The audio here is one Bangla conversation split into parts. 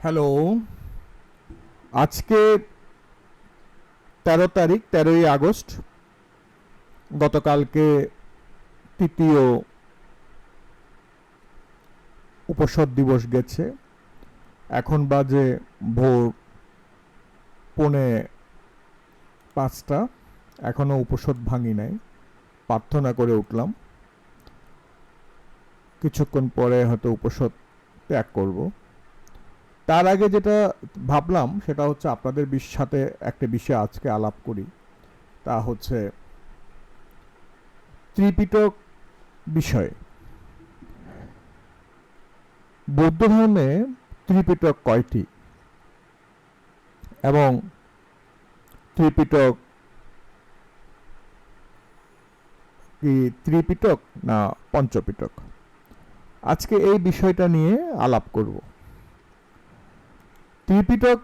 হ্যালো। আজকে 13 তারিখ, 13ই আগস্ট। গতকালকে তৃতীয় উপসদ দিবস গেছে। এখন বাজে ভোর 4:45। এখনো উপসদ ভাঙি নাই। প্রার্থনা করে উঠলাম, কিছুক্ষণ পরে হয়তো উপসদ ত্যাগ করব। তার আগে যেটা ভাবলাম সেটা হচ্ছে আপনাদের সাথে একটা বিষয় আজকে আলাপ করি। তা হচ্ছে ত্রিপিটক বিষয়ে। বৌদ্ধ ধর্মে ত্রিপিটক কয়টি, এবং ত্রিপিটক কি ত্রিপিটক না পঞ্চপিটক? আজকে এই বিষয়টা নিয়ে আলাপ করব। ত্রিপিটক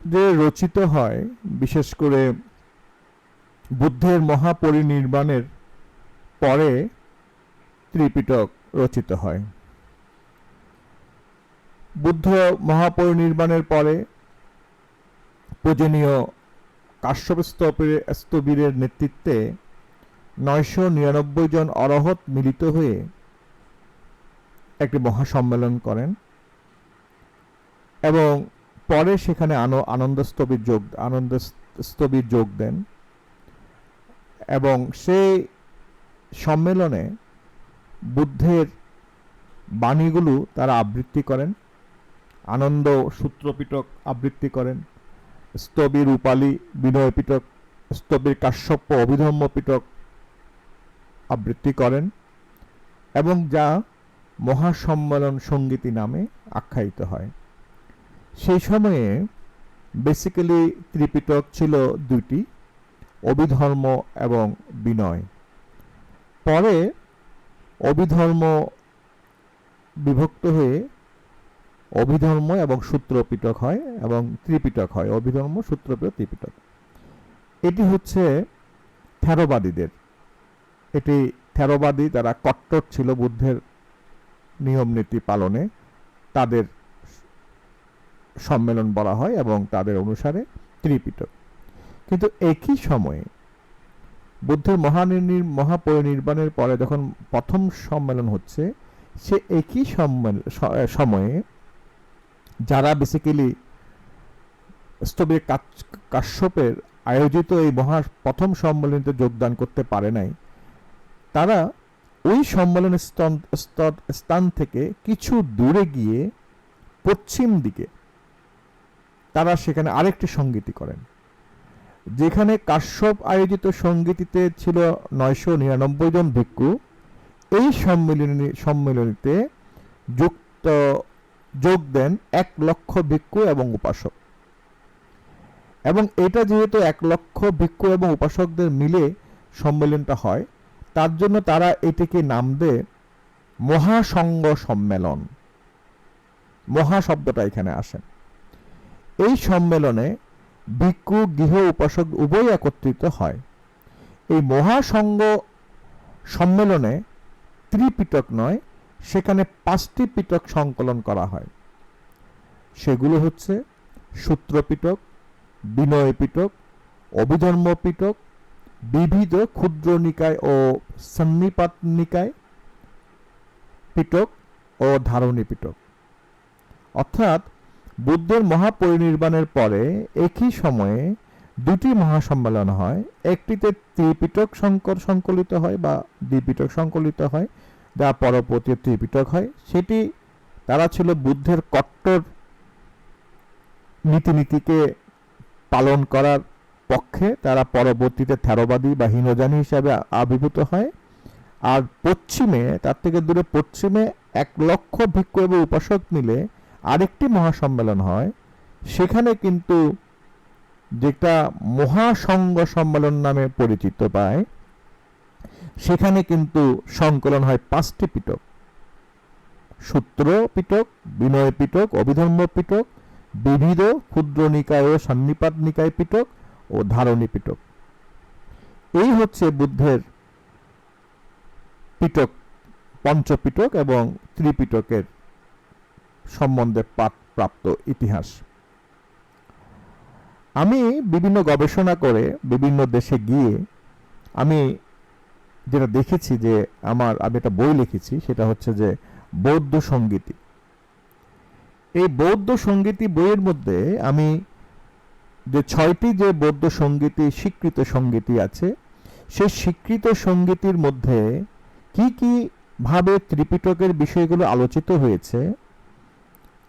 যে রচিত হয়, বিশেষ করে বুদ্ধের মহাপরিনির্বাণের পরে ত্রিপিটক রচিত হয়। বুদ্ধ মহাপরিনির্বাণের পরে পূজনীয় কাশ্যপ স্থবিরের নেতৃত্বে 999 জন অরহত মিলিত হয়ে একটি মহাসম্মেলন করেন, এবং পরে সেখানে আনন্দস্থবির যোগ দেন, এবং সেই সম্মেলনে বুদ্ধের বাণীগুলো তারা আবৃত্তি করেন। আনন্দ সূত্রপিটক আবৃত্তি করেন, স্থবির উপালি বিনয় পিটক, স্থবির কাশ্যপ অভিধর্ম পিটক আবৃত্তি করেন, এবং যা মহাসম্মেলন সঙ্গীতি নামে আখ্যায়িত হয়। সেই সময়ে বেসিক্যালি ত্রিপিটক ছিল দুইটি, অভিধর্ম এবং বিনয়। পরে অভিধর্ম বিভক্ত হয়ে অভিধর্ম এবং সূত্রপিটক হয়, এবং ত্রিপিটক হয়, অভিধর্ম সূত্রপিটক ত্রিপিটক। এটি হচ্ছে থেরবাদীদের। এটি থেরবাদী, তারা কট্টর ছিল বুদ্ধের নিয়ম নীতি পালনে। তাদের সম্মেলন বলা হয় এবং তাদের অনুসারে ত্রিপিটক। কিন্তু একই সময়ে বুদ্ধের মহাপরিনির্বাণের পরে যখন প্রথম সম্মেলন হচ্ছে, সে একই সময়ে যারা বেসিক্যালি স্থবির কাশ্যপের আয়োজিত এই প্রথম সম্মেলনে যোগদান করতে পারে নাই, তারা ওই সম্মেলনের স্থান থেকে কিছু দূরে গিয়ে পশ্চিম দিকে তারা সেখানে আরেকটি সঙ্গীতি করেন। যেখানে কাশ্যপ আয়োজিত সঙ্গীতিতে ছিল 999 জন ভিক্ষু, এই সম্মেলনীতে যোগ দেন 1,00,000 ভিক্ষু এবং উপাসক। এবং এটা যেহেতু 1,00,000 ভিক্ষু এবং উপাসকদের মিলে সম্মেলনটা হয়, তার জন্য তারা এটিকে নাম দেয় মহাসংঘ সম্মেলন। মহা শব্দটা এখানে আসে। এই সম্মেলনে ভিক্ষু গৃহ উপাসক উভয় একত্রিত হয়। এই মহাসংঘ সম্মেলনে ত্রিপিটক নয়, সেখানে 5টি পিটক সংকলন করা হয়। সেগুলো হচ্ছে সূত্রপিটক, বিনয় পিটক, অভিধর্ম পিটক, বিবিধ ক্ষুদ্র নিকায় ও সন্নিপাত নিকায় পিটক ও ধারণী পিটক। অর্থাৎ বুদ্ধের মহাপরিনির্বাণের পরে একই সময়ে দুটি মহাসম্মেলন হয়। একটিতে ত্রিপিটক সংকলিত হয় বা দ্বিপিটক সংকলিত হয়, যা পরবর্তী ত্রিপিটক হয়। সেটি তারা ছিল বুদ্ধের কট্টর নীতিকে পালন করার পক্ষে। তারা পরবর্তীতে থেরবাদী বা হীনযানী হিসাবে আবির্ভূত হয়। আর পশ্চিমে, তার থেকে দূরে পশ্চিমে 1,00,000 ভিক্ষু এবং উপাসক মিলে আরেকটি মহাসম্মেলন হয়। সেখানে কিন্তু যেটা মহাসংঘ সম্মেলন নামে পরিচিত পায়, সেখানে কিন্তু সংকলন হয় 5টি পিটক: সূত্র পিটক, বিনয় পিটক, অভিধর্ম পিটক, বিবিধ ক্ষুদ্র নিকায় ও সন্নিপাত নিকায় পিটক ও ধারণী পিটক। এই হচ্ছে বুদ্ধের পিটক, পঞ্চপিটক এবং ত্রিপিটকের সম্বন্ধে প্রাপ্ত ইতিহাস। আমি বিভিন্ন গবেষণা করে বিভিন্ন দেশে গিয়ে আমি যেটা দেখেছি যে আমি একটা বই লিখেছি, সেটা হচ্ছে যে বৌদ্ধ সঙ্গীতি। এই বৌদ্ধ সঙ্গীতি বইয়ের মধ্যে আমি যে 6টি যে বৌদ্ধ সঙ্গীতি, স্বীকৃত সঙ্গীতি আছে, সেই স্বীকৃত সঙ্গীতির মধ্যে কি কি ভাবে ত্রিপিটকের বিষয়গুলো আলোচিত হয়েছে,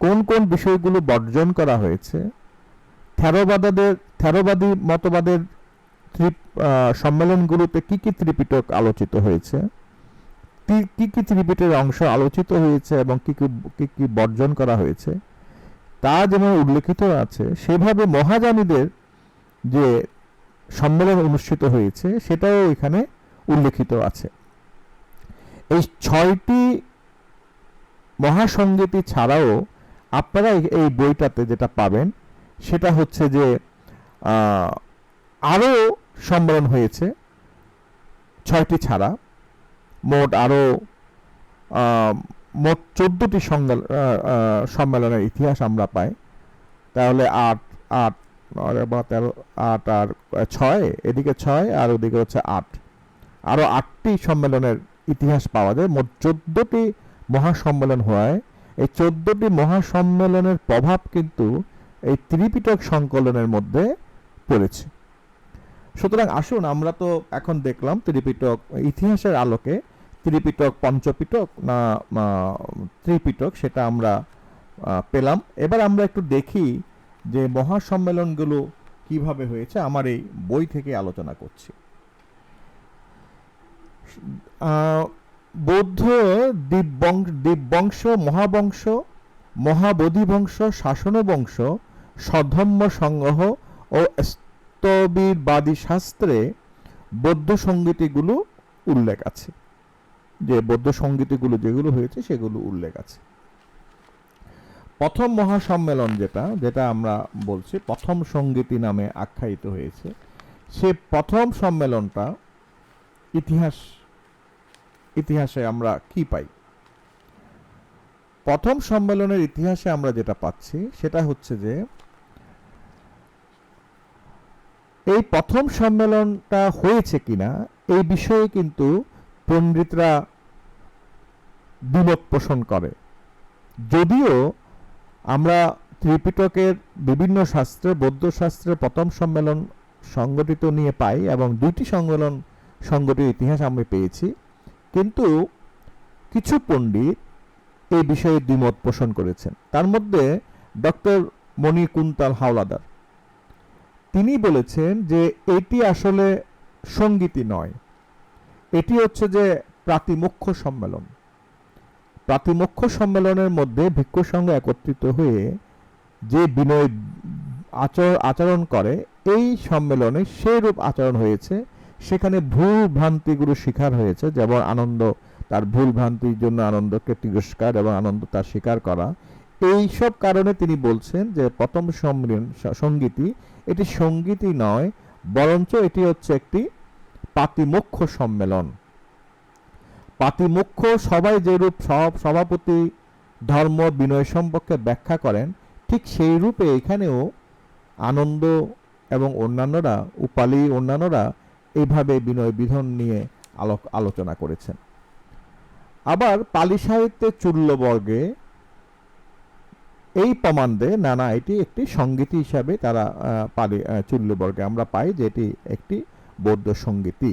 কোন কোন বিষয়গুলো বর্জন করা হয়েছে, থেরোবাদী মতবাদের সম্মেলনগুলোতে কি কি ত্রিপিটক আলোচিত হয়েছে, কি কি ত্রিপিটকের অংশ আলোচিত হয়েছে এবং কি কি বর্জন করা হয়েছে, তা যেমন উল্লেখিত আছে, সেভাবে মহাযানীদের যে সম্মেলন অনুষ্ঠিত হয়েছে সেটাও এখানে উল্লেখিত আছে। এই 6টি মহাসঙ্গীতি ছাড়াও আপনারা এই বইটাতে যেটা পাবেন সেটা হচ্ছে যে আরও সম্মেলন হয়েছে 6টি ছাড়া, মোট 14টি সম্মেলনের ইতিহাস আমরা পাই। তাহলে 8 8 বা 13 8 আর 6, এদিকে 6 আর ওদিকে হচ্ছে 8, আরো 8টি সম্মেলনের ইতিহাস পাওয়া যায়। মোট 14টি মহাসম্মেলন হয়। এই 14টি মহাসম্মেলনের প্রভাব কিন্তু এই ত্রিপিটক সংকলনের মধ্যে পড়েছে। সুতরাং আসুন, আমরা তো এখন দেখলাম ত্রিপিটক ইতিহাসের আলোকে ত্রিপিটক পঞ্চপিটক না ত্রিপিটক, সেটা আমরা পেলাম। এবার আমরা একটু দেখি যে মহাসম্মেলনগুলো কিভাবে হয়েছে। আমার এই বই থেকে আলোচনা করছি। বৌদ্ধ দ্বীপবংশ, মহাবংশ, মহাবোধিবংশ, শাসনবংশ, স্বধর্ম সংগ্রহ ও স্থবিরবাদী শাস্ত্রে বৌদ্ধ সঙ্গীতিগুলো উল্লেখ আছে। যে বৌদ্ধ সঙ্গীতিগুলো যেগুলো হয়েছে সেগুলো উল্লেখ আছে। প্রথম মহাসম্মেলন যেটা আমরা বলছি প্রথম সঙ্গীতি নামে আখ্যায়িত হয়েছে, সে প্রথম সম্মেলনটা ইতিহাসে আমরা কি পাই? প্রথম সম্মেলনের ইতিহাসে আমরা যেটা পাচ্ছি সেটা হচ্ছে যে এই প্রথম সম্মেলনটা হয়েছে কিনা এই বিষয়ে কিন্তু পণ্ডিতরা দ্বিমত পোষণ করে। যদিও আমরা ত্রিপিটকের বিভিন্ন শাস্ত্রে, বৌদ্ধ শাস্ত্রে প্রথম সম্মেলন সংগঠিত নিয়ে পাই এবং 2টি সম্মেলন সংগঠিত ইতিহাস আমরা পেয়েছি, কিন্তু কিছু পণ্ডিত এই বিষয়ে দ্বিমত পোষণ করেছেন। তার মধ্যে ডক্টর মণিকুন্তল হাওলাদার, তিনি বলেছেন যে এটি আসলে সঙ্গীতি নয়, এটি হচ্ছে যে প্রাতিমোক্ষ সম্মেলন। প্রাতিমোক্ষ সম্মেলনের মধ্যে ভিক্ষু সংঘ একত্রিত হয়ে যে বিনয় আচরণ করে, এই সম্মেলনে সেইরূপ আচরণ হয়েছে। সেখানে ভুল ভ্রান্তিগুলো শিকার হয়েছে, যেমন আনন্দ তার ভুল ভ্রান্তির জন্য আনন্দকে তিরস্কার এবং আনন্দ তার স্বীকার করা। এই সব কারণে তিনি বলছেন যে প্রথম সঙ্গীতি এটি সঙ্গীতি নয়, বরঞ্চ এটি হচ্ছে একটি পাতিমোক্ষ সম্মেলন। পাতিমোক্ষ সবাই যেরূপ সভাপতি ধর্ম বিনয় সম্পর্কে ব্যাখ্যা করেন, ঠিক সেই রূপে এখানেও আনন্দ এবং অন্যান্যরা, উপালি অন্যান্যরা এইভাবে বিনয় বিধান নিয়ে আলোচনা করেছেন। আবার পালি সাহিত্যে চুল্লবর্গে এই প্রমাণ দেয় না এটি একটি সঙ্গীতি হিসাবে তারা চুল্লবর্গে আমরা পাই যে এটি একটি বৌদ্ধ সঙ্গীতি।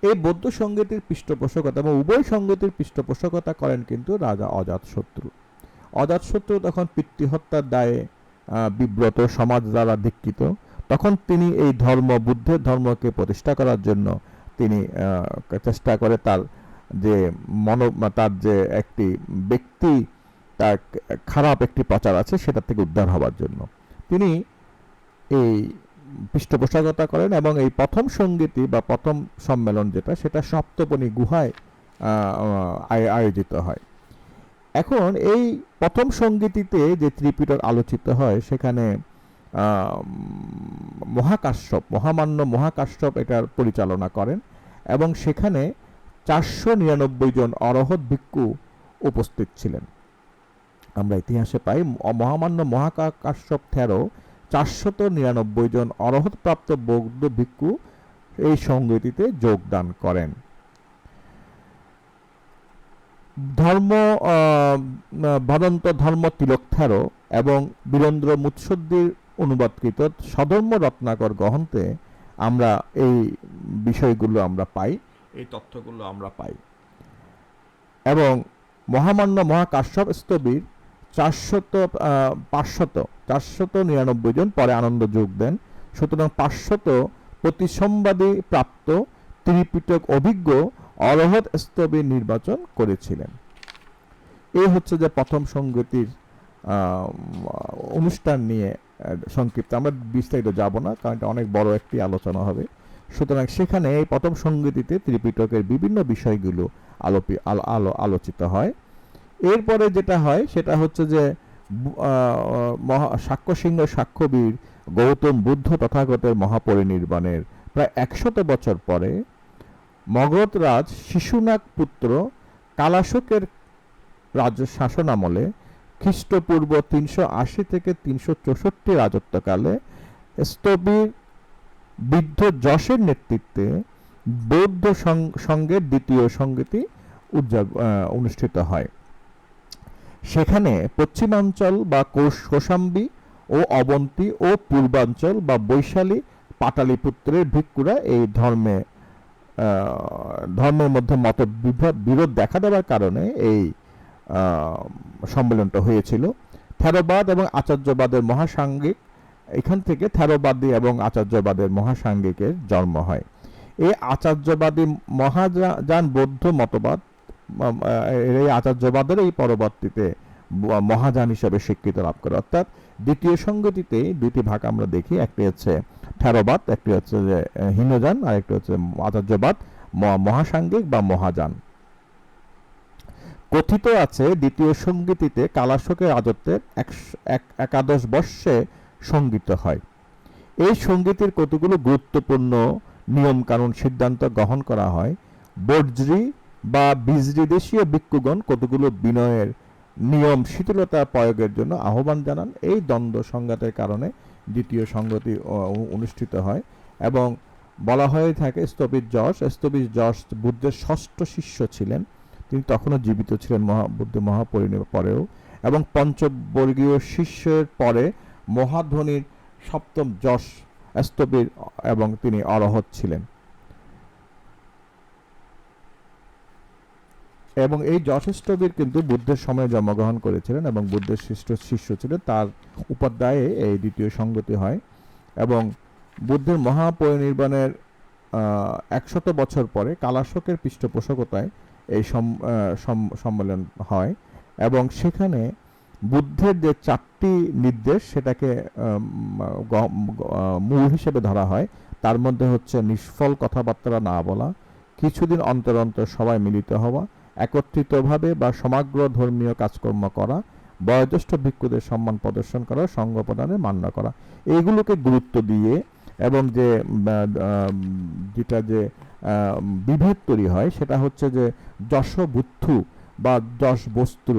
এই বৌদ্ধ সঙ্গীতির পৃষ্ঠপোষকতা এবং উভয় সঙ্গীতির পৃষ্ঠপোষকতা করেন কিন্তু রাজা অজাতশত্রু। অজাতশত্রু তখন পিতৃহত্যার দায়ে বিব্রত, সমাজ দ্বারা ধিক্কিত। তখন তিনি এই বুদ্ধের ধর্মকে প্রতিষ্ঠা করার জন্য তিনি চেষ্টা করে তার যে একটি ব্যক্তি, তার খারাপ একটি প্রচার আছে সেটা থেকে উদ্ধার হওয়ার জন্য তিনি এই পৃষ্ঠপোষকতা করেন। এবং এই প্রথম সঙ্গীতি বা প্রথম সম্মেলন সেটা সপ্তপনী গুহায় আয়োজিত হয়। এখন এই প্রথম সঙ্গীতিতে যে ত্রিপিটক আলোচিত হয়, সেখানে মহামান্য মহাকাশ্যপ এটার পরিচালনা করেন এবং সেখানে 499 জন অরহত ভিক্ষু উপস্থিত ছিলেন। আমরা ইতিহাসে পাই মহামান্য মহাকাশ্যপ থেরো 499 জন অরহৎপ্রাপ্ত বৌদ্ধ ভিক্ষু এই সংগতিতে যোগদান করেন। ধর্ম ভদন্ত ধর্ম তিলক থেরো এবং বীরেন্দ্র মুৎসদ্দির অনুবাদকৃত স্বধর্ম রত্নাকর গ্রন্থে আমরা এই বিষয়গুলো আমরা পাই, এই তথ্যগুলো আমরা পাই। এবং মহামান্য মহাকাশ্যপ স্থবির 599 জন পরে আনন্দ যোগ দেন। সুতরাং 500 প্রতিসম্বাদী প্রাপ্ত ত্রিপিটক অভিজ্ঞ অরহৎ স্থবির নির্বাচন করেছিলেন। এই হচ্ছে যে প্রথম সংগতির অনুষ্ঠান নিয়ে সংক্ষিপ্ত, আমরা বিস্তারিত যাব না কারণ এটা অনেক বড় একটি আলোচনা হবে। সুতরাং সেখানে এই প্রথম সংগতিতে ত্রিপিটকের বিভিন্ন বিষয়গুলো আলোচিত হয়। এরপরে যেটা হয় সেটা হচ্ছে যে সাক্ষ্যসিংহ সাক্ষ্যবীর গৌতম বুদ্ধ তথাগতের মহাপরিনির্বাণের প্রায় 100 বছর পরে মগধ রাজ শিশুনাগ পুত্র কালাশোকের রাজ্য শাসনামলে খ্রিস্টপূর্ব 380 থেকে 364 রাজত্বকালে স্থবির বৃদ্ধ যশের নেতৃত্বে বৌদ্ধ সংঘের দ্বিতীয় সংগতি অনুষ্ঠিত হয়। সেখানে পশ্চিমাঞ্চল বা কৌশাম্বী ও অবন্তী ও পূর্বাঞ্চল বা বৈশালী পাটালিপুত্রের ভিক্ষুরা এই ধর্মের মধ্যে মত বিরোধ দেখা দেওয়ার কারণে এই সম্মেলনটা হয়েছিল। থেরোবাদ এবং আচার্যবাদের মহাসাঙ্গিক, এখান থেকে থেরোবাদী এবং আচার্যবাদের মহাসাঙ্গিকের জন্ম হয়। এই আচার্যবাদী মহাযান বৌদ্ধ মতবাদ, এই আচার্যবাদের এই পরবর্তীতে মহাযান হিসেবে স্বীকৃতি লাভ করে। অর্থাৎ দ্বিতীয় সংগতিতে দুটি ভাগ আমরা দেখি, একটি হচ্ছে থেরোবাদ, একটি হচ্ছে যে হীনযান, আর একটি হচ্ছে আচার্যবাদ মহাসাঙ্গিক বা মহাযান। কথিত আছে দ্বিতীয় সংগতিতে কালাশোকের রাজত্বের 11 বর্ষে সংগীত হয়। এই সংগীতের কতগুলো গুরুত্বপূর্ণ নিয়ম কানুন সিদ্ধান্ত গ্রহণ করা হয়। বজ্রী বা বিজরি দেশীয় ভিক্ষুগণ কতগুলো বিনয়ের নিয়ম শিথিলতা প্রয়োগের জন্য আহ্বান জানান। এই দ্বন্দ্ব সংঘাতের কারণে দ্বিতীয় সংগতি অনুষ্ঠিত হয় এবং বলা হয়ে থাকে স্থবির যশ বুদ্ধের ষষ্ঠ শিষ্য ছিলেন, তিনি তখনও জীবিত ছিলেন বুদ্ধ মহাপরিনির্বাণের পরেও, এবং পঞ্চবর্গীয় শিষ্যের পরে মহাধ্বনির সপ্তম যশ স্থবির এবং তিনি অরহৎ ছিলেন। এবং এই যশস্থবির কিন্তু বুদ্ধের সময়ে জন্মগ্রহণ করেছিলেন এবং বুদ্ধের শিষ্য ছিলেন, তার উপাধ্যায়ে এই দ্বিতীয় সংগতি হয়। এবং বুদ্ধের মহাপরিনির্বাণের 100 বছর পরে কালাশোকের পৃষ্ঠপোষকতায় এই সম্মেলন হয় এবং সেখানে বুদ্ধের যে 4টি নির্দেশ সেটাকে মূল হিসেবে ধরা হয়। তার মধ্যে হচ্ছে নিষ্ফল কথাবার্তা না বলা, কিছুদিন অন্তর অন্তর সবাই মিলিত হওয়া, একত্রিতভাবে বা সমগ্র ধর্মীয় কাজকর্ম করা, বয়োজ্যেষ্ঠ ভিক্ষুদের সম্মান প্রদর্শন করা, সঙ্গ প্রদানে মান্য করা, এইগুলোকে গুরুত্ব দিয়ে এবং যেটা যে বিভেদ তৈরি হয় সেটা হচ্ছে যে যশবুদ্ধু বা যশ বস্তু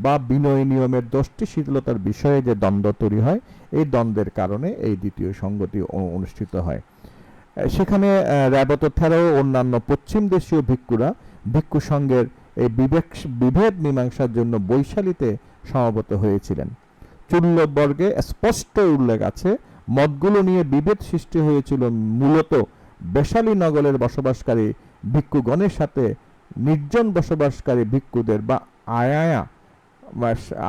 বা বিনয় নিয়মের 10টি শিথিলতার বিষয়ে যে দ্বন্দ্ব তৈরি হয়, এই দ্বন্দ্বের কারণে এই দ্বিতীয় সংগতি অনুষ্ঠিত হয়। সেখানে রাবত থেরো অন্যান্য পশ্চিম দেশীয় ভিক্ষুরা ভিক্ষু সংঘের এই বিভেদ মীমাংসার জন্য বৈশালীতে সমবেত হয়েছিলেন। চুল্লবর্গে স্পষ্ট উল্লেখ আছে মতগুলো নিয়ে বিভেদ সৃষ্টি হয়েছিল মূলত বৈশালী নগরের বসবাসকারী ভিক্ষুগণের সাথে নির্জন বসবাসকারী ভিক্ষুদের বা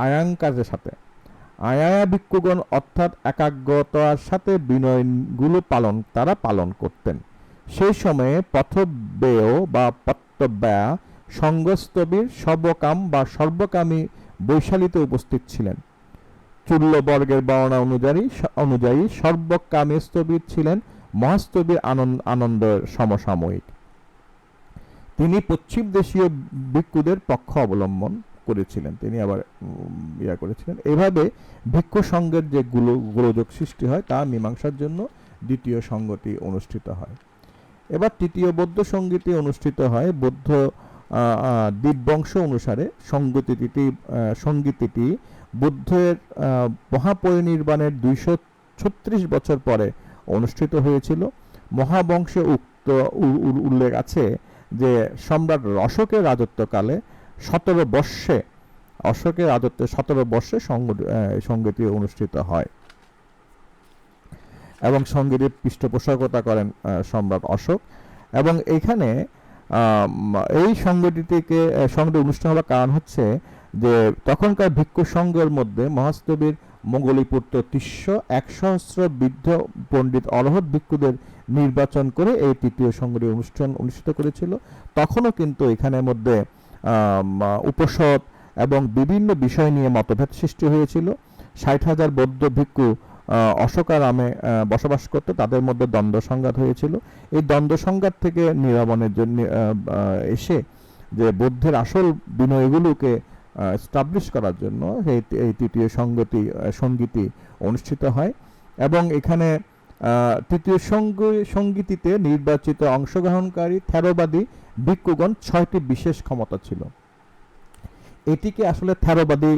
আয়াঙ্কারের সাথে। আয়ায়া ভিক্ষুগণ অর্থাৎ একাগ্রতার সাথে বিনয়গুলো তারা পালন করতেন। সেই সময়ে পথব্যয় বা পত্তব্যয়া সংঘস্থবির সর্বকাম বা সর্বকামী বৈশালীতে উপস্থিত ছিলেন। চুল্লবর্গের বর্ণনা অনুযায়ী সর্বকামী স্থবির ছিলেন মহাস্থবির আনন্দের সমসাময়িক। তিনি পশ্চিম দেশীয় ভিক্ষুদের পক্ষ অবলম্বন করেছিলেন, তিনি আবার করেছিলেন। এভাবে ভিক্ষু সংঘের যে গোলযোগ সৃষ্টি হয় তা মীমাংসার জন্য দ্বিতীয় সংগতি অনুষ্ঠিত হয়। এবার তৃতীয় বৌদ্ধ সংগতি অনুষ্ঠিত হয়। বৌদ্ধ দীপবংশ অনুসারে সঙ্গীতটি বুদ্ধের মহাপরিনির্বাণের 236 বছর পরে অনুষ্ঠিত হয়েছিল। মহাবংশে উল্লেখ আছে যে সম্রাট অশোকের রাজত্বকালে 17 বর্ষে সঙ্গীতটি অনুষ্ঠিত হয় এবং সঙ্গীতের পৃষ্ঠপোষকতা করেন সম্রাট অশোক। এবং এখানে এই সঙ্গীত অনুষ্ঠান হওয়ার কারণ হচ্ছে যে তখনকার ভিক্ষু সংঘের মধ্যে মহাস্তবীর মোগলীপুত্র তিস্য 100 বৃদ্ধ পণ্ডিত অরহত ভিক্ষুদের নির্বাচন করে এই তৃতীয় সংগঠন অনুষ্ঠান অনুষ্ঠিত করেছিল। তখনও কিন্তু এখানের মধ্যে উপসদ এবং বিভিন্ন বিষয় নিয়ে মতভেদ সৃষ্টি হয়েছিল। 60,000 বৌদ্ধ ভিক্ষু অশোকারামে বসবাস করত, তাদের মধ্যে দ্বন্দ্ব সংঘাত হয়েছিল। এই দ্বন্দ্ব সংঘাত থেকে নিরামনের জন্য এসে যে বুদ্ধের আসল বিনয়গুলোকে এস্টাবলিশ করার জন্য এই তৃতীয় সঙ্গীতি অনুষ্ঠিত হয়। এবং এখানে তৃতীয় সঙ্গীতিতে নির্বাচিত অংশগ্রহণকারী থেরোবাদী ভিক্ষুগণ 6টি বিশেষ ক্ষমতা ছিল। এটিকে আসলে থেরোবাদী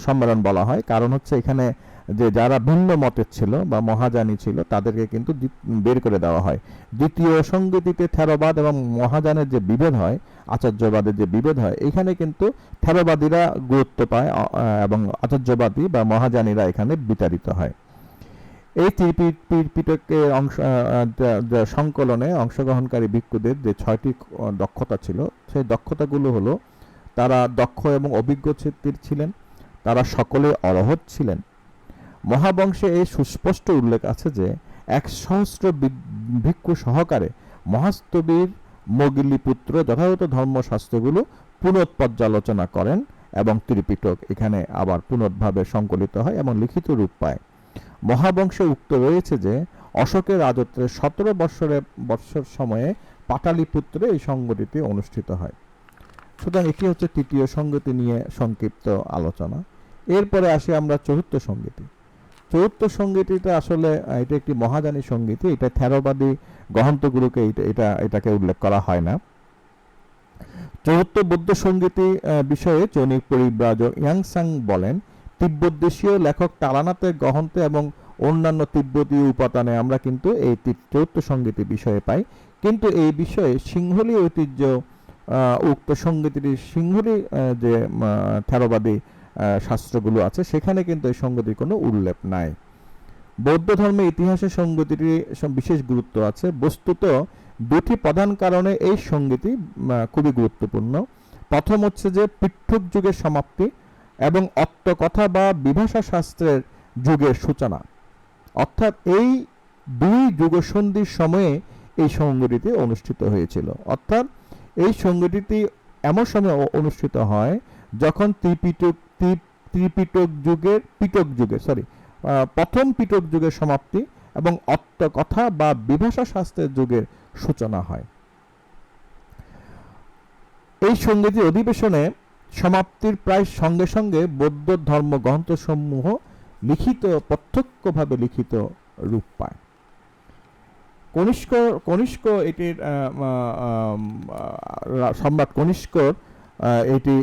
সম্মেলন বলা হয়, কারণ হচ্ছে এখানে যে যারা ভিন্ন মতের ছিল বা মহাযানী ছিল তাদেরকে কিন্তু বের করে দেওয়া হয়। দ্বিতীয় সঙ্গীতিতে থেরোবাদ এবং মহাযানের যে বিভেদ হয়, আচার্যবাদের যে বিভেদ হয়, এখানে কিন্তু থেরোবাদীরা গুরুত্ব পায় এবং আচার্যবাদী বা মহাযানীরা এখানে বিতাড়িত হয়। এই ত্রিপিটকের সংকলনে অংশগ্রহণকারী ভিক্ষুদের যে 6টি দক্ষতা ছিল, সেই দক্ষতাগুলো হলো: তারা দক্ষ এবং অভিজ্ঞ ছিলেন, তারা সকলে অরহত ছিলেন। মহাবংশে এই সুস্পষ্ট উল্লেখ আছে যে 100 ভিক্ষু সহকারে মহাস্তবীর মোগলীপুত্র যথাযথ ধর্মশাস্ত্রগুলো পুনঃপর্যালোচনা করেন এবং ত্রিপিটক এখানে আবার পুনঃভাবে সংকলিত হয় এবং লিখিত রূপ পায়। মহাবংশে উক্ত রয়েছে যে অশোকের রাজত্বের 17 বৎসর সময়ে পাটালিপুত্রে এই সংগঠনটি অনুষ্ঠিত হয়। সুতরাং এটি হচ্ছে তৃতীয় সঙ্গীতি নিয়ে সংক্ষিপ্ত আলোচনা। এরপরে আসি আমরা চতুর্থ সঙ্গীতি। চতুর্থ সঙ্গীতিটা আসলে এটা একটি মহাযানী সঙ্গীতি। এটা থেরোবাদী গ্রন্থগুলোকে এটাকে উল্লেখ করা হয় না। চতুর্থ বৌদ্ধ সঙ্গীতি বিষয়ে চৈনিক পরিব্রাজক ইয়াংসাং বলেন, তিব্বত দেশীয় লেখক তারানাথের গ্রন্থে এবং অন্যান্য তিব্বতীয় উপাদানে আমরা কিন্তু এই চতুর্থ সঙ্গীতি বিষয়ে পাই। কিন্তু এই বিষয়ে সিংহলী ঐতিহ্য উক্ত সঙ্গীতির সিংহলী যে থেরোবাদী শাস্ত্রগুলো আছে সেখানে কিন্তু এই সঙ্গীতির কোনো উল্লেখ নাই। বৌদ্ধ ধর্মের ইতিহাসে সঙ্গীতির বিশেষ গুরুত্ব আছে। বস্তুত দুটি প্রধান কারণে এই সঙ্গীতি খুবই গুরুত্বপূর্ণ। প্রথম হচ্ছে যে পৃথক যুগের সমাপ্তি এবং অট্টকথা বা বিভাষা শাস্ত্রের যুগের সূচনা, অর্থাৎ এই দুই যুগসন্ধির সময়ে এই সঙ্গীতি অনুষ্ঠিত হয়েছিল। অর্থাৎ এই সঙ্গীতি এমন সময় অনুষ্ঠিত হয় যখন প্রথম পিটক যুগের সমাপ্তি এবং অট্টকথা বা বিভাষা শাস্ত্রের যুগের সূচনা হয়। এই সঙ্গীতি অধিবেশনে সমাপ্তির প্রায় সঙ্গে সঙ্গে বৌদ্ধ ধর্মগ্রন্থসমূহ প্রত্যক্ষভাবে লিখিত রূপ পায়। কনিষ্ক এটির সম্রাট কনিষ্কর এটি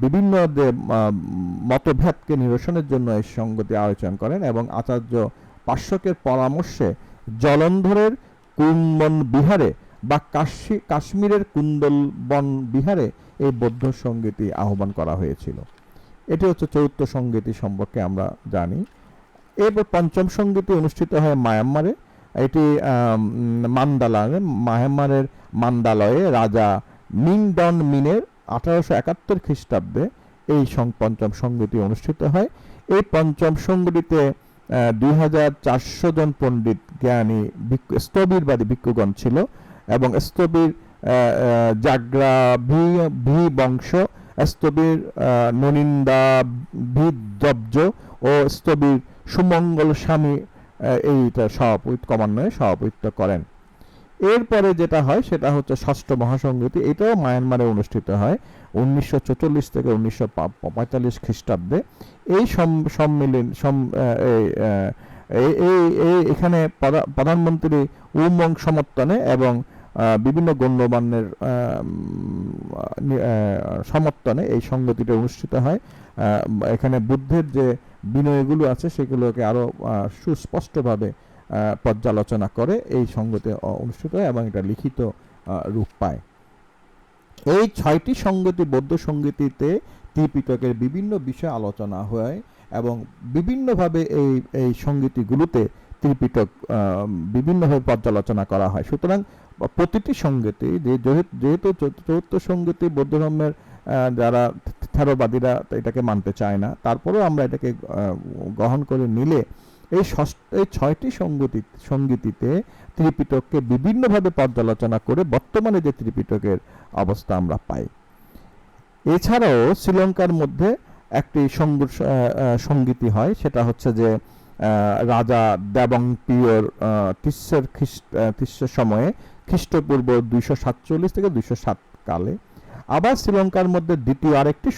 বিভিন্ন মতভেদকে নিরসনের জন্য এই সঙ্গীতি আয়োজন করেন এবং আচার্য পার্শ্বকের পরামর্শে জলন্ধরের কুম্বন বিহারে বা কাশ্মীরের কুন্দলবন বিহারে এই বৌদ্ধ সঙ্গীতি আহ্বান করা হয়েছিল। এটি হচ্ছে চতুর্থ সঙ্গীতি সম্পর্কে আমরা জানি। এরপর পঞ্চম সঙ্গীতি অনুষ্ঠিত হয় মায়ানমারে। এটি মায়ানমারের মান্দালয়ে রাজা মিং ডন মিনের 1871 খ্রিস্টাব্দে এই পঞ্চম সঙ্গীতি অনুষ্ঠিত হয়। এই পঞ্চম সঙ্গীতিতে 2400 জন পণ্ডিত জ্ঞানী স্থবিরবাদী ভিক্ষুগণ ছিল এবং স্থবির জাগ্রা ভি বংশ, স্থবির ননিন্দা ভিদ্রব্জ ও স্থবির সুমঙ্গল স্বামী এইটা সভাপতিত্ব করেন। এরপরে যেটা হয় সেটা হচ্ছে ষষ্ঠ মহাসঙ্গীতি। এটাও মায়ানমারে অনুষ্ঠিত হয় 1944 থেকে 1945 খ্রিস্টাব্দে। এই সম্মেলন এখানে প্রধানমন্ত্রী উমং সমর্থনে এবং বিভিন্ন গণ্যমান্যের সমর্থনে এই সংগতিটা অনুষ্ঠিত হয়। এখানে বুদ্ধের যে বিনয়গুলো আছে সেগুলোকে আরো সুস্পষ্টভাবে পর্যালোচনা করে এই সংগতি অনুষ্ঠিত হয় এবং এটা লিখিত রূপ পায়। এই 6টি সংগতি বৌদ্ধ সংগীতিতে ত্রিপিটকের বিভিন্ন বিষয় আলোচনা হয় এবং বিভিন্নভাবে এই সংগীতিগুলোতে ত্রিপিটক বিভিন্নভাবে পর্যালোচনা করা হয়। সুতরাং প্রতিটি সংগীতি যেহেতু চতুর্থ সংগীতি বৌদ্ধ ধর্মের যারা থেরবাদীরা এটাকে মানতে চায় না, তারপরেও আমরা এটাকে গ্রহণ করে নিলে এই 6টি সংগীতিতে ত্রিপিটককে বিভিন্নভাবে পর্যালোচনা করে বর্তমানে যে ত্রিপিটকের অবস্থা আমরা পাই। এছাড়াও শ্রীলঙ্কার মধ্যে একটি সংগীতি হয়, সেটা হচ্ছে যে রাজা দেবংপিয়র তিস্যের সময়ে খ্রিস্টপূর্ব 247 থেকে 207 কালে। আবার শ্রীলঙ্কার মধ্যে দ্বিতীয় আরেকটি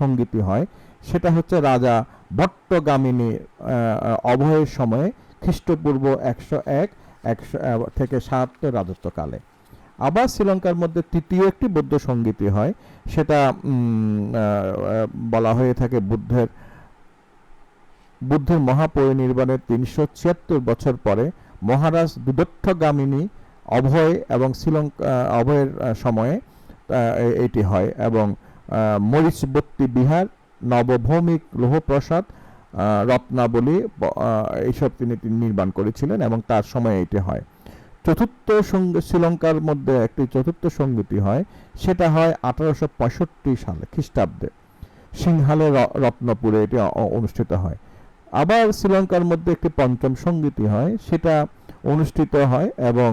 সংগীতি হয়, সেটা হচ্ছে রাজা ভট্টগামিনী অভয়ের সময়ে খ্রিস্টপূর্ব 101 থেকে 7 রাজত্বকালে। আবার শ্রীলঙ্কার মধ্যে তৃতীয় একটি বৌদ্ধ সংগীতি হয়, সেটা বলা হয়ে থাকে বুদ্ধের মহাপরিনির্বাণের 376 বছর পরে মহারাজ দুদত্তগামিনী অভয় এবং অভয়ের সময়ে এটি হয় এবং মরিচবর্তী বিহার, নবভৌমিক লৌহপ্রসাদ, রত্নাবলী এইসব তিনি নির্মাণ করেছিলেন এবং তার সময়ে এটি হয়। শ্রীলঙ্কার মধ্যে একটি চতুর্থ সংগীতি হয়, সেটা হয় 1865 সালে খ্রিস্টাব্দে সিংহালে রত্নপুরে এটি অনুষ্ঠিত হয়। আবার শ্রীলঙ্কার মধ্যে একটি পঞ্চম সংগীতি হয়, সেটা অনুষ্ঠিত হয় এবং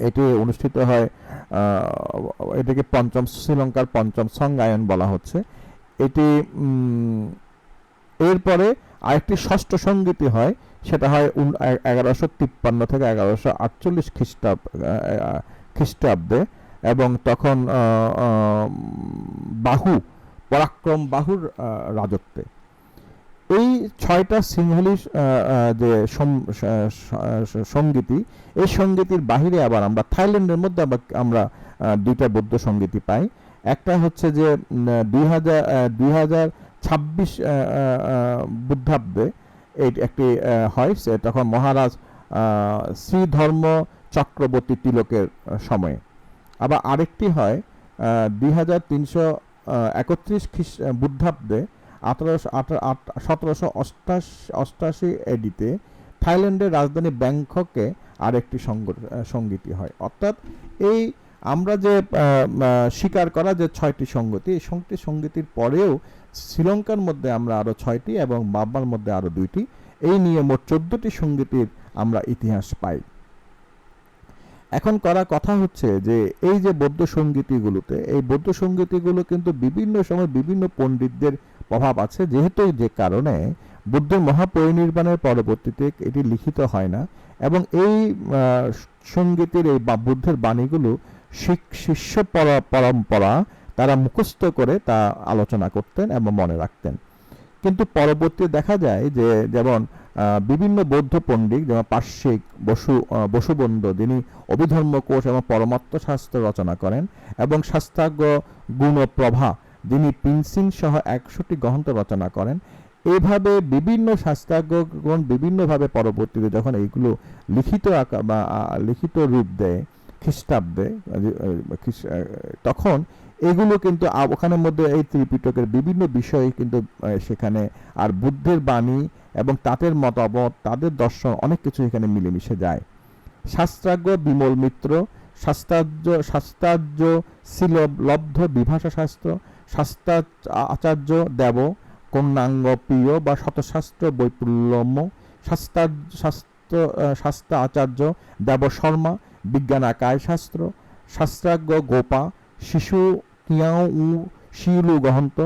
এটি অনুষ্ঠিত হয় এটাকে শ্রীলঙ্কার পঞ্চম সংগায়ন বলা হচ্ছে। এটি এরপরে আরেকটি ষষ্ঠ সংগীতি হয়, সেটা হয় 1153 থেকে 1148 খ্রিস্টাব্দে এবং তখন পরাক্রম বাহুর রাজত্বে। এই 6টা সিংহালি যে সংগীতি, এই সংগীতির বাহিরে আবার আমরা থাইল্যান্ডের মধ্যে আমরা 2টা বৌদ্ধ সংগীতি পাই। একটা হচ্ছে যে 2026 বুদ্ধাব্দে একটি হয়, তখন মহারাজ শ্রীধর্ম চক্রবর্তী তিলকের সময়ে। আবার আরেকটি হয় 2331 বুদ্ধাব্দে 1788 এডিতে থাইল্যান্ডের রাজধানী ব্যাংককে আরেকটি সংগীতি হয়। অর্থাৎ এই আমরা যে স্বীকার করা যে 6টি সংগতি, এই 6টি সংগীতির পরেও শ্রীলঙ্কার মধ্যে আমরা আরো 6টি এবং বার্মার মধ্যে আরো 2টি, এই নিয়ে মোট 14টি সংগীতির আমরা ইতিহাস পাই। এখন কথা হচ্ছে যে এই যে বৌদ্ধ সংগীতিগুলোতে, এই বৌদ্ধ সংগীতিগুলো কিন্তু বিভিন্ন সময় বিভিন্ন পণ্ডিতদের প্রভাব আছে, যেহেতু যে কারণে বুদ্ধের মহাপরিনির্বাণের পরবর্তীতে এটি লিখিত হয় না এবং এই সংগীতের এই বুদ্ধের বাণীগুলো শিষ্য পরম্পরা তারা মুখস্থ করে তা আলোচনা করতেন এবং মনে রাখতেন। কিন্তু পরবর্তীতে দেখা যায় যে যেমন বিভিন্ন বৌদ্ধ পণ্ডিত যেমন পার্শ্বিক বসুবন্ধু, যিনি অভিধর্ম কোষ এবং পরমাত্ম শাস্ত্র রচনা করেন, এবং শাস্ত্রাজ্ঞ গুণপ্রভা, যিনি পিনসিং সহ 100টি গ্রন্থ রচনা করেন। এইভাবে বিভিন্ন শাস্ত্রাজ্ঞগণ বিভিন্নভাবে পরবর্তীতে যখন এইগুলো লিখিত রূপ দেয় খ্রিস্টাব্দে, তখন এগুলো কিন্তু ওখানের মধ্যে এই ত্রিপিটকের বিভিন্ন বিষয় কিন্তু সেখানে আর বুদ্ধের বাণী এবং তাদের মতামত, তাদের দর্শন অনেক কিছু এখানে মিলেমিশে যায়। শাস্ত্রাজ্ঞ বিমল মিত্র, শাস্ত্রাজ্য শিলব্ধ বিভাষা শাস্ত্র, আচার্য দেব কন্যাঙ্গ প্রিয় বা শতশাস্ত্র বৈপুল্যম, শাস্ত্র আচার্য দেব শর্মা বিজ্ঞানাকায় শাস্ত্র, শাস্ত্রাজ্ঞ গোপা শিশু কিয়াও উ শিলু গহন্ত,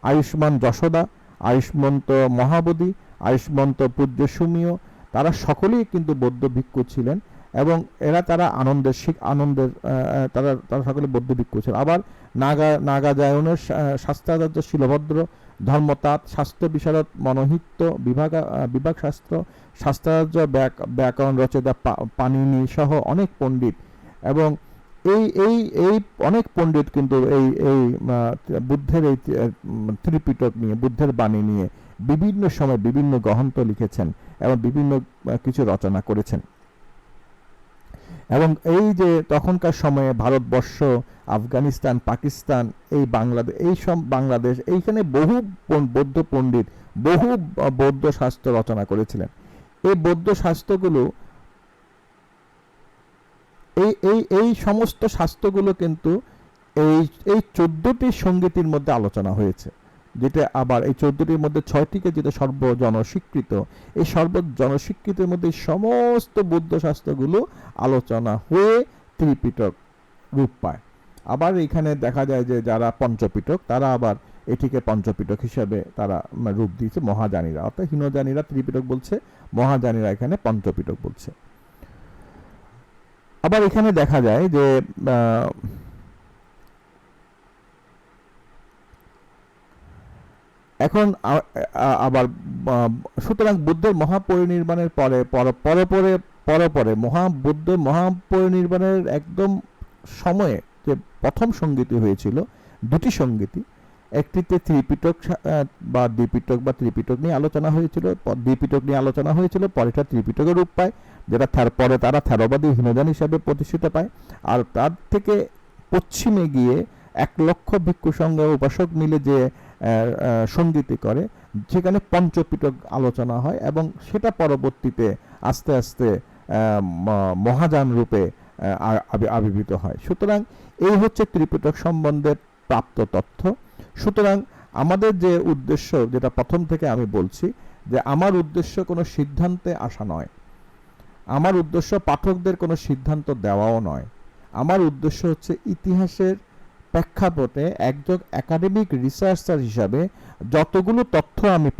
আয়ুষ্মান যশোদা, আয়ুষ্মন্ত মহাবোধি, আয়ুষ্মন্ত পূজ্য সুমীয়, তারা সকলেই কিন্তু বৌদ্ধ ভিক্ষু ছিলেন এবং তারা তারা সকলে বৌদ্ধ ভিক্ষু ছিলেন। আবার নাগাজায়নের শাস্ত্রাচার্য শিলভদ্র ধর্মতাৎ, স্বাস্থ্য বিশারদ, মনোহিত্য, বিভাগ শাস্ত্র, শাস্ত্রার্য, ব্যাকরণ রচয়িতা পাণিনি সহ অনেক পণ্ডিত, এবং এই এই এই অনেক পণ্ডিত কিন্তু এই এই বুদ্ধের এই ত্রিপিটক নিয়ে, বুদ্ধের বাণী নিয়ে বিভিন্ন সময় বিভিন্ন গ্রন্থ লিখেছেন এবং বিভিন্ন কিছু রচনা করেছেন। এবং এই যে তখনকার সময়ে ভারতবর্ষ, আফগানিস্তান, পাকিস্তান, এই বাংলাদেশ, এই সব বাংলাদেশ, এইখানে বহু বৌদ্ধ পণ্ডিত বহু বৌদ্ধ শাস্ত্র রচনা করেছিলেন। এই বৌদ্ধ শাস্ত্রগুলো, এই এই এই সমস্ত শাস্ত্রগুলো কিন্তু এই এই 14টি সংগীতির মধ্যে আলোচনা হয়েছে, যেটা আবার এই 14টির মধ্যে 6টিকে যেটা সর্বজনস্বীকৃত, এই সর্বজনস্বীকৃতের মধ্যে সমস্ত বৌদ্ধ শাস্ত্রগুলো আলোচনা হয়ে ত্রিপিটক রূপ পায়। আবার এখানে দেখা যায় যে যারা পঞ্চপিটক, তারা আবার এটিকে পঞ্চপিটক হিসেবে তারা রূপ দিয়েছে মহাযানীরা, অর্থাৎ হীনযানীরা ত্রিপিটক বলছে, মহাযানীরা এখানে পঞ্চপিটক বলছে। আবার এখানে দেখা যায় যে এখন আবার সুতরাং বুদ্ধের মহাপরিনির্বাণের পরে বুদ্ধের মহাপরিনির্বাণের একদম সময়ে যে প্রথম সংগীতি হয়েছিল, দুটি সংগীতি, একটিতে ত্রিপিটক বা দ্বিপিটক বা ত্রিপিটক নিয়ে আলোচনা হয়েছিল, দ্বিপিটক নিয়ে আলোচনা হয়েছিল, পরেটা ত্রিপিটকের রূপ পায়, যেটা পরে তারা থেরবাদী হীনযান হিসাবে প্রতিষ্ঠিত পায়। আর তার থেকে পশ্চিমে গিয়ে 1 লক্ষ ভিক্ষু সংঘ উপাসক মিলে যে সংগীতি করে, যেখানে পঞ্চপিটক আলোচনা হয়, এবং সেটা পরবর্তীতে আস্তে আস্তে মহাযান রূপে আবির্ভূত হয়। সুতরাং এই হচ্ছে ত্রিপিটক সম্বন্ধে প্রাপ্ত তথ্য। সুতরাং আমাদের যে উদ্দেশ্য, যেটা প্রথম থেকে আমি বলছি, যে আমার উদ্দেশ্য কোনো সিদ্ধান্তে আসা নয়, আমার উদ্দেশ্য পাঠকদের কোনো সিদ্ধান্ত দেওয়াও নয়। আমার উদ্দেশ্য হচ্ছে ইতিহাসের প্রেক্ষাপটে একজন একাডেমিক রিসার্চার হিসাবে যতগুলো তথ্য আমি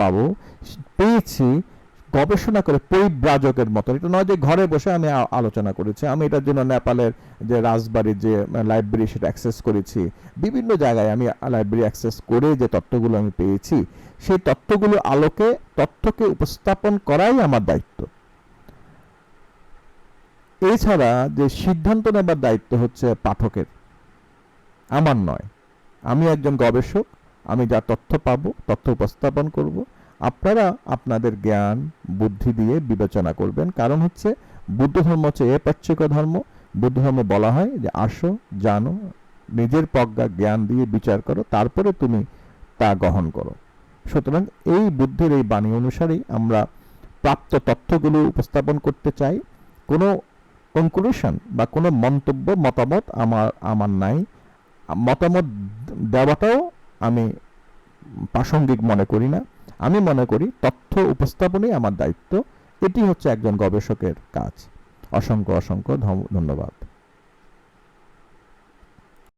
পেয়েছি, গবেষণা করে পরিব্রাজকের মতো, এটা নয় যে ঘরে বসে আমি আলোচনা করেছি। আমি এটার জন্য নেপালের যে রাজবাড়ির যে লাইব্রেরি, সেটা অ্যাক্সেস করেছি, বিভিন্ন জায়গায় আমি লাইব্রেরি অ্যাক্সেস করে যে তথ্যগুলো আমি পেয়েছি, সেই তথ্যগুলো আলোকে তথ্যকে উপস্থাপন করাই আমার দায়িত্ব। এছাড়া যে সিদ্ধান্ত নেবার দায়িত্ব হচ্ছে পাঠকের, আমার নয়। আমি একজন গবেষক, আমি যা তথ্য পাবো তথ্য উপস্থাপন করব, আপনারা আপনাদের জ্ঞান বুদ্ধি দিয়ে বিবেচনা করবেন। কারণ হচ্ছে বুদ্ধ ধর্ম হচ্ছে এপাচ্ছিক ধর্ম। বুদ্ধ ধর্মে বলা হয় যে আসো, জানো, নিজের প্রজ্ঞা জ্ঞান দিয়ে বিচার করো, তারপরে তুমি তা গ্রহণ করো। সুতরাং এই বুদ্ধের এই বাণী অনুসারেই আমরা প্রাপ্ত তথ্যগুলো উপস্থাপন করতে চাই। কোনো কনক্লুশন বা কোনো মন্তব্য, মতামত আমার নাই। মতামত দেওয়াটাও আমি প্রাসঙ্গিক মনে করি না। আমি মনে করি তথ্য উপস্থাপনই আমার দায়িত্ব। এটি হচ্ছে একজন গবেষকের কাজ। অসংখ্য অসংখ্য ধন্যবাদ।